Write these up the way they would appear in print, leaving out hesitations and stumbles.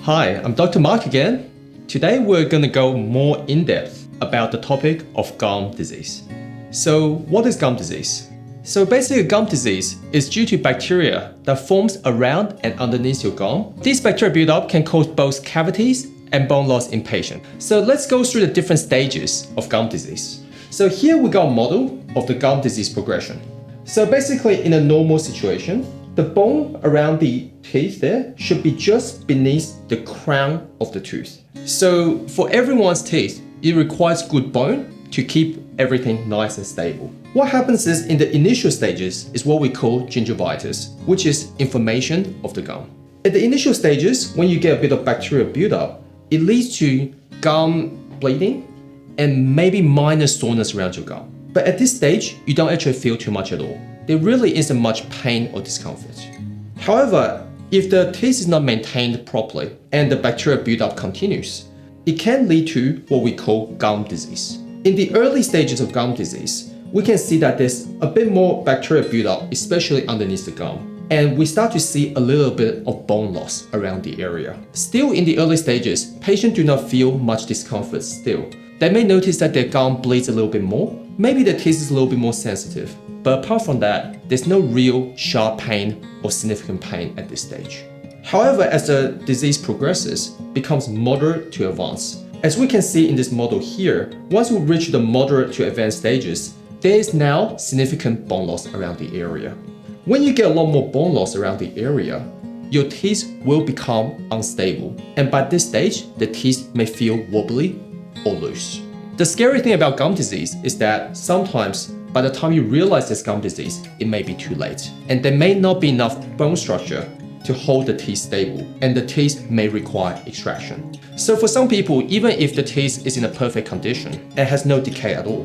Hi, I'm Dr. Mark again. Today we're going to go more in depth about the topic of gum disease. So what is gum disease? So basically gum disease is due to bacteria that forms around and underneath your gum. These bacteria buildup can cause both cavities and bone loss in patients. So let's go through the different stages of gum disease. So here we got a model of the gum disease progression. So basically in a normal situation, the bone around the teeth there should be just beneath the crown of the tooth. So for everyone's teeth, it requires good bone to keep everything nice and stable. What happens is in the initial stages is what we call gingivitis, which is inflammation of the gum. At the initial stages, when you get a bit of bacterial buildup, it leads to gum bleeding and maybe minor soreness around your gum. But at this stage, you don't actually feel too much at all. There really isn't much pain or discomfort. However, if the teeth is not maintained properly and the bacterial buildup continues, it can lead to what we call gum disease. In the early stages of gum disease, we can see that there's a bit more bacterial buildup, especially underneath the gum, and we start to see a little bit of bone loss around the area. Still in the early stages, patients do not feel much discomfort still. They may notice that their gum bleeds a little bit more, maybe their teeth is a little bit more sensitive. But apart from that, there's no real sharp pain or significant pain at this stage. However, as the disease progresses, it becomes moderate to advanced. As we can see in this model here, once we reach the moderate to advanced stages, there is now significant bone loss around the area. When you get a lot more bone loss around the area, your teeth will become unstable. And by this stage, the teeth may feel wobbly or loose. The scary thing about gum disease is that sometimes by the time you realize there's gum disease, it may be too late. And there may not be enough bone structure to hold the teeth stable, and the teeth may require extraction. So for some people, even if the teeth is in a perfect condition and has no decay at all,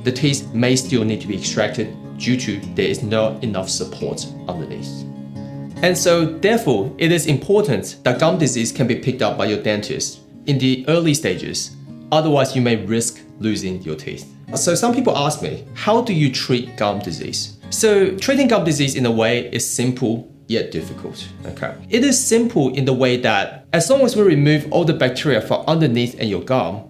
the teeth may still need to be extracted due to there is not enough support underneath. And so therefore, it is important that gum disease can be picked up by your dentist in the early stages. Otherwise, you may risk losing your teeth. So some people ask me, how do you treat gum disease? So treating gum disease in a way is simple yet difficult. Okay. It is simple in the way that as long as we remove all the bacteria from underneath in your gum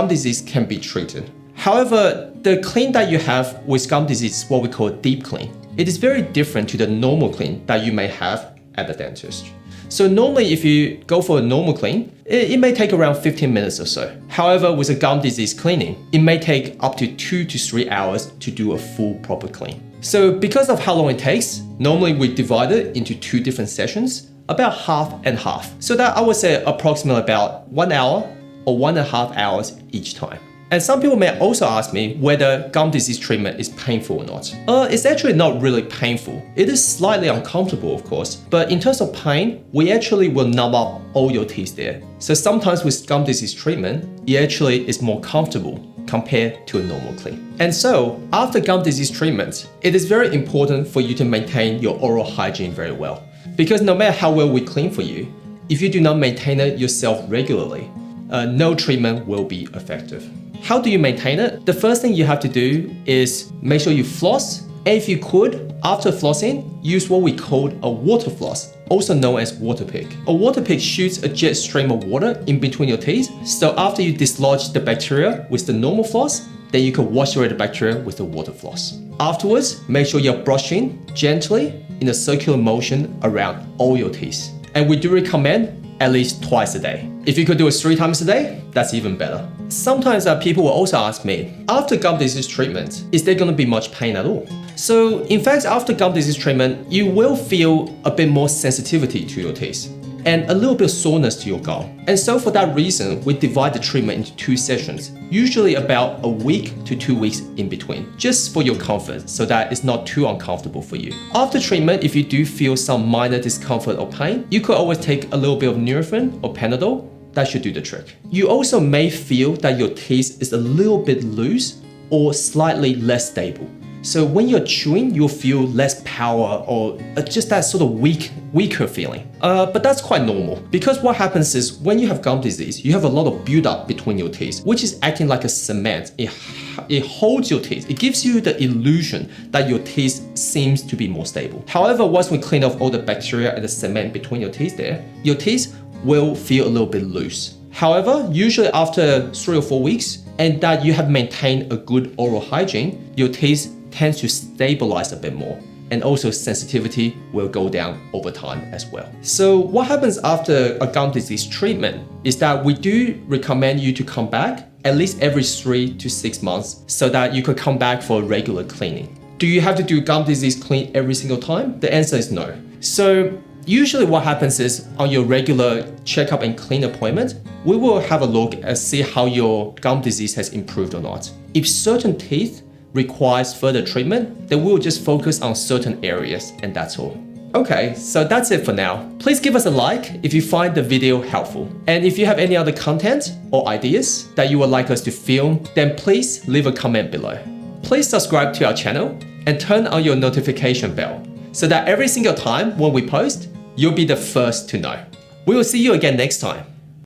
disease can be treated. However, the clean that you have with gum disease is what we call a deep clean. It is very different to the normal clean that you may have at the dentist. So normally if you go for a normal clean, it may take around 15 minutes or so. However, with a gum disease cleaning, it may take up to 2 to 3 hours to do a full proper clean. So because of how long it takes, normally we divide it into 2 different sessions, about half and half. So that I would say approximately about 1 hour or 1.5 hours each time. And some people may also ask me whether gum disease treatment is painful or not. It's actually not really painful. It is slightly uncomfortable, of course, but in terms of pain, we actually will numb up all your teeth there. So sometimes with gum disease treatment, it actually is more comfortable compared to a normal clean. And so after gum disease treatment, it is very important for you to maintain your oral hygiene very well. Because no matter how well we clean for you, if you do not maintain it yourself regularly, no treatment will be effective. How do you maintain it? The first thing you have to do is make sure you floss. And if you could, after flossing, use what we call a water floss, also known as water pick. A water pick shoots a jet stream of water in between your teeth. So after you dislodge the bacteria with the normal floss, then you can wash away the bacteria with the water floss. Afterwards, make sure you're brushing gently in a circular motion around all your teeth. And we do recommend at least twice a day. If you could do it 3 times a day, that's even better. Sometimes people will also ask me, after gum disease treatment, is there going to be much pain at all? So in fact, after gum disease treatment, you will feel a bit more sensitivity to your teeth and a little bit of soreness to your gum. And so for that reason, we divide the treatment into 2 sessions, usually about a week to 2 weeks in between, just for your comfort, so that it's not too uncomfortable for you. After treatment, if you do feel some minor discomfort or pain, you could always take a little bit of Nurofen or Panadol. That should do the trick. You also may feel that your teeth is a little bit loose or slightly less stable. So when you're chewing, you'll feel less power or just that sort of weaker feeling. But that's quite normal because what happens is when you have gum disease, you have a lot of buildup between your teeth, which is acting like a cement. It holds your teeth. It gives you the illusion that your teeth seems to be more stable. However, once we clean off all the bacteria and the cement between your teeth there, your teeth will feel a little bit loose. However, usually after 3 or 4 weeks, and that you have maintained a good oral hygiene, your teeth tends to stabilize a bit more, and also sensitivity will go down over time as well. So what happens after a gum disease treatment is that we do recommend you to come back at least every 3 to 6 months so that you could come back for a regular cleaning. Do you have to do gum disease clean every single time? The answer is no. So usually what happens is on your regular checkup and clean appointment, we will have a look and see how your gum disease has improved or not. If certain teeth requires further treatment, then we will just focus on certain areas and that's all. Okay, so that's it for now. Please give us a like if you find the video helpful. And if you have any other content or ideas that you would like us to film, then please leave a comment below. Please subscribe to our channel and turn on your notification bell so that every single time when we post, you'll be the first to know. We will see you again next time.